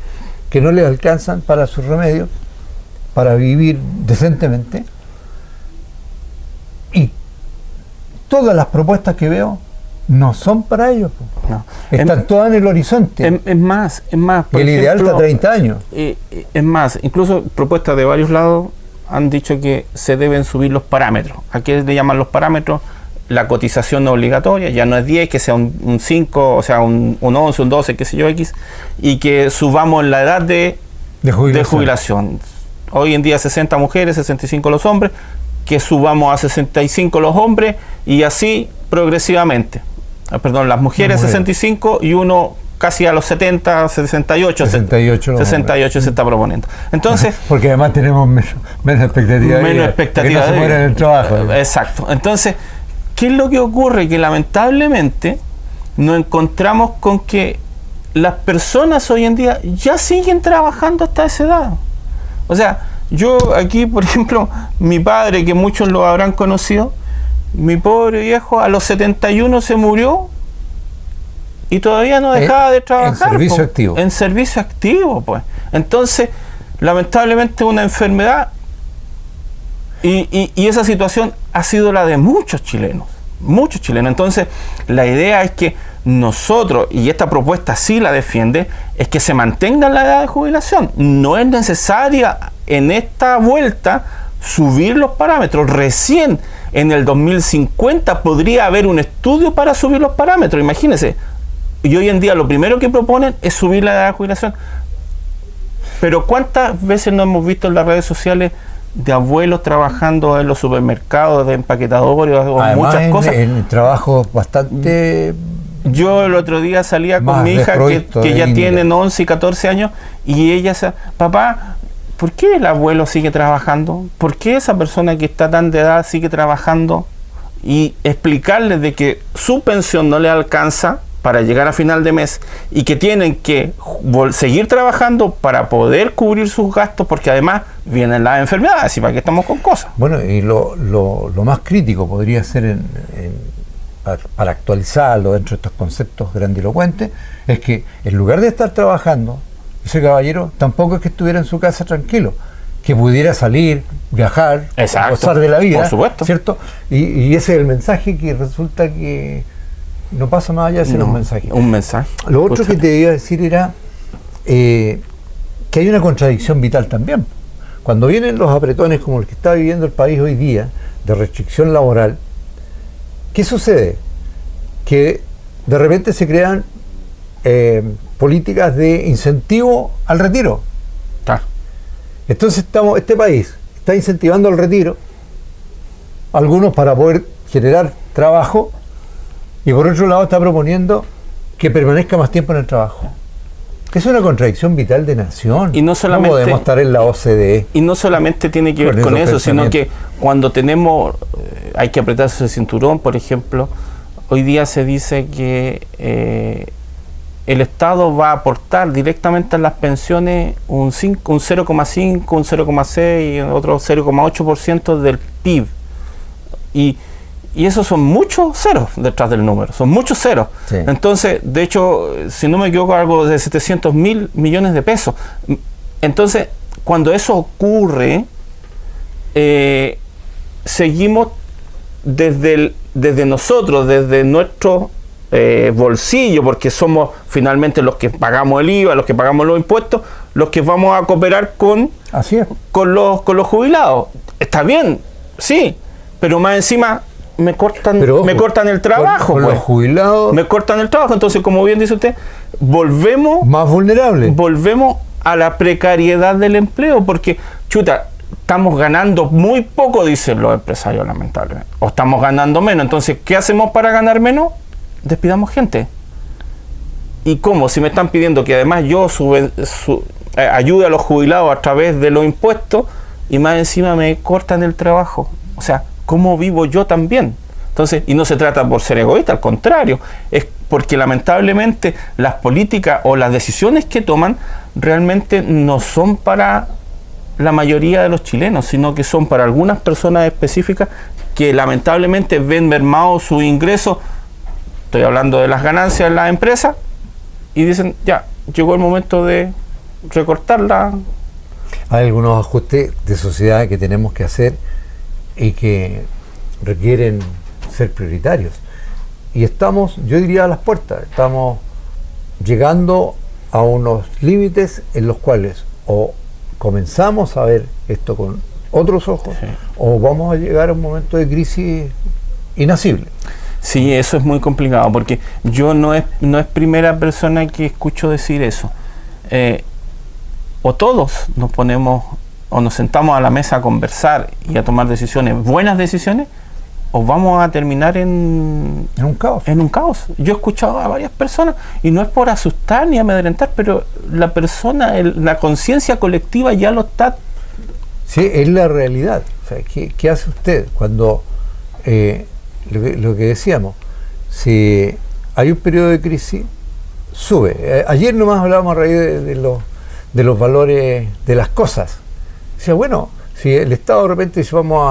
que no les alcanzan para sus remedios, para vivir decentemente. Y todas las propuestas que veo no son para ellos. No. Están todas en el horizonte. Es más. Por el ideal está a 30 años. Es más, incluso propuestas de varios lados han dicho que se deben subir los parámetros. ¿A qué le llaman los parámetros? La cotización no obligatoria, ya no es 10, que sea un 5, o sea, un 11, un 12, qué sé yo, X, y que subamos la edad de jubilación. Hoy en día 60 mujeres, 65 los hombres, que subamos a 65 los hombres y así progresivamente. Perdón, las mujeres 65 y uno casi a los 70, 68 se está proponiendo. Entonces, porque además tenemos menos expectativa de vida, que no se muera en el trabajo. Exacto. Entonces, ¿qué es lo que ocurre? Que lamentablemente nos encontramos con que las personas hoy en día ya siguen trabajando hasta esa edad. O sea, yo aquí, por ejemplo, mi padre, que muchos lo habrán conocido, mi pobre viejo a los 71 se murió y todavía no dejaba de trabajar. En servicio activo, pues. Entonces, lamentablemente una enfermedad y esa situación ha sido la de muchos chilenos. Entonces, la idea es que nosotros, y esta propuesta sí la defiende, es que se mantenga la edad de jubilación. No es necesaria en esta vuelta subir los parámetros. Recién en el 2050 podría haber un estudio para subir los parámetros, imagínense. Y hoy en día lo primero que proponen es subir la edad de jubilación. Pero ¿cuántas veces no hemos visto en las redes sociales de abuelos trabajando en los supermercados, de empaquetadores o muchas cosas? En trabajos bastante... Yo el otro día salía con mi hija que ya tienen 11 y 14 años y ella decía, papá, ¿por qué el abuelo sigue trabajando? ¿Por qué esa persona que está tan de edad sigue trabajando? Y explicarles de que su pensión no le alcanza para llegar a final de mes y que tienen que seguir trabajando para poder cubrir sus gastos, porque además vienen las enfermedades y para qué estamos con cosas. Bueno, y lo más crítico podría ser para actualizarlo dentro de estos conceptos grandilocuentes, es que en lugar de estar trabajando, ese caballero tampoco es que estuviera en su casa tranquilo, que pudiera salir, viajar, gozar de la vida, por supuesto, ¿cierto? Y ese es el mensaje que resulta que no pasa más allá de ser un mensaje. Un mensaje. Lo otro que te iba a decir era que hay una contradicción vital también. Cuando vienen los apretones como el que está viviendo el país hoy día, de restricción laboral, ¿qué sucede? Que de repente se crean políticas de incentivo al retiro. Claro. Entonces este país está incentivando el retiro, algunos para poder generar trabajo, y por otro lado está proponiendo que permanezca más tiempo en el trabajo. Es una contradicción vital de nación. Y no solamente, no podemos estar en la OCDE. Y no solamente tiene que ver con eso, sino que cuando tenemos, hay que apretarse el cinturón, por ejemplo, hoy día se dice que el Estado va a aportar directamente a las pensiones un 0,5, un 0,6 y otro 0,8% del PIB. Y esos son muchos ceros detrás del número, son muchos ceros. Sí. Entonces, de hecho, si no me equivoco, algo de 700.000 millones de pesos. Entonces, cuando eso ocurre, seguimos desde nosotros, desde nuestro bolsillo, porque somos finalmente los que pagamos el IVA, los que pagamos los impuestos, los que vamos a cooperar con los jubilados. Está bien, sí, pero más encima me cortan el trabajo. Con los jubilados. Me cortan el trabajo. Entonces, como bien dice usted, volvemos más vulnerables. Volvemos a la precariedad del empleo, porque, chuta, estamos ganando muy poco, dicen los empresarios, lamentablemente. O estamos ganando menos. Entonces, ¿qué hacemos para ganar menos? Despidamos gente. ¿Y cómo? Si me están pidiendo que además yo ayude a los jubilados a través de los impuestos y más encima me cortan el trabajo. O sea, ¿cómo vivo yo también? Entonces, y no se trata por ser egoísta, al contrario, es porque lamentablemente las políticas o las decisiones que toman realmente no son para la mayoría de los chilenos, sino que son para algunas personas específicas que lamentablemente ven mermado su ingreso. Estoy hablando de las ganancias en la empresa y dicen, ya, llegó el momento de recortarla. Hay algunos ajustes de sociedad que tenemos que hacer y que requieren ser prioritarios. Y estamos, yo diría, a las puertas. Estamos llegando a unos límites en los cuales o comenzamos a ver esto con otros ojos, sí, o vamos a llegar a un momento de crisis inasible. Sí, eso es muy complicado, porque yo no es primera persona que escucho decir eso. O todos nos ponemos o nos sentamos a la mesa a conversar y a tomar decisiones, buenas decisiones, o vamos a terminar en un caos. En un caos. Yo he escuchado a varias personas, y no es por asustar ni amedrentar, pero la persona, la conciencia colectiva ya lo está. Sí, es la realidad. O sea, ¿qué hace usted cuando lo que decíamos, si hay un periodo de crisis, sube? Ayer nomás hablábamos a raíz de los valores de las cosas. O sea, bueno, si el Estado de repente dice, vamos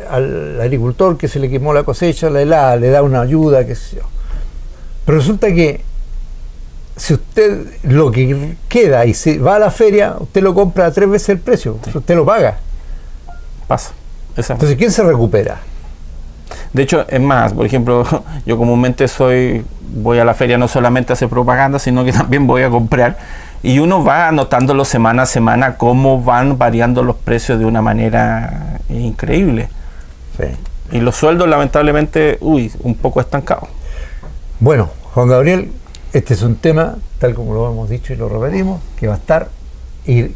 al agricultor que se le quemó la cosecha, le da una ayuda, qué sé yo. Pero resulta que si usted lo que queda y se va a la feria, usted lo compra a 3 veces el precio, sí, usted lo paga. Pasa. Exacto. Entonces, ¿quién se recupera? De hecho, es más, por ejemplo, yo comúnmente voy a la feria no solamente a hacer propaganda, sino que también voy a comprar. Y uno va anotándolo semana a semana cómo van variando los precios de una manera increíble. Sí. Y los sueldos, lamentablemente, un poco estancados. Bueno, Juan Gabriel, este es un tema, tal como lo hemos dicho y lo repetimos, que va a estar en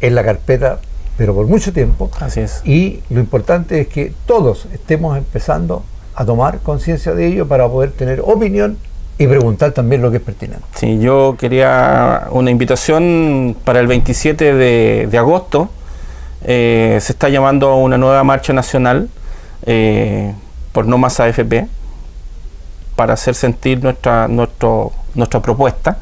la carpeta, pero por mucho tiempo. Así es. Y lo importante es que todos estemos empezando a tomar conciencia de ello para poder tener opinión y preguntar también lo que es pertinente. Sí, yo quería una invitación para el 27 de agosto. Se está llamando a una nueva marcha nacional por No Más AFP, para hacer sentir nuestra propuesta.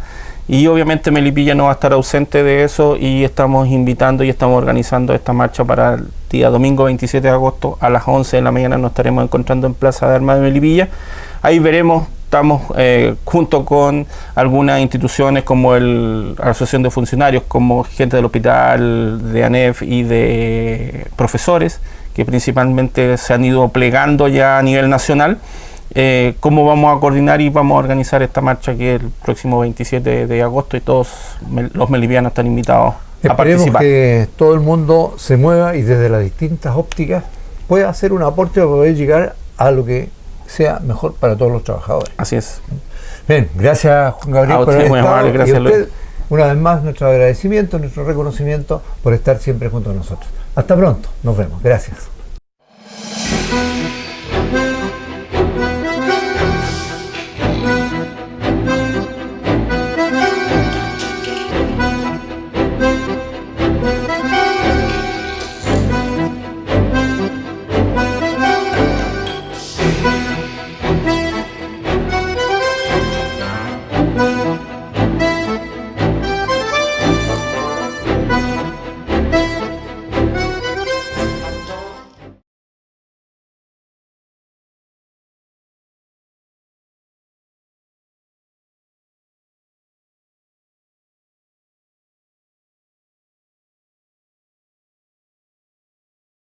Y obviamente Melipilla no va a estar ausente de eso, y estamos invitando y estamos organizando esta marcha para el día domingo 27 de agosto a las 11 de la mañana. Nos estaremos encontrando en Plaza de Armas de Melipilla. Ahí veremos. Estamos junto con algunas instituciones como la Asociación de Funcionarios, como gente del hospital, de ANEF y de profesores, que principalmente se han ido plegando ya a nivel nacional. Cómo vamos a coordinar y vamos a organizar esta marcha, que es el próximo 27 de agosto, y todos los melipianos están invitados a participar. Esperemos que todo el mundo se mueva y desde las distintas ópticas pueda hacer un aporte para poder llegar a lo que sea mejor para todos los trabajadores. Así es. Bien, gracias Juan Gabriel por haber estado, amable, gracias, y a usted, una vez más, nuestro agradecimiento, nuestro reconocimiento por estar siempre junto a nosotros. Hasta pronto, nos vemos, gracias.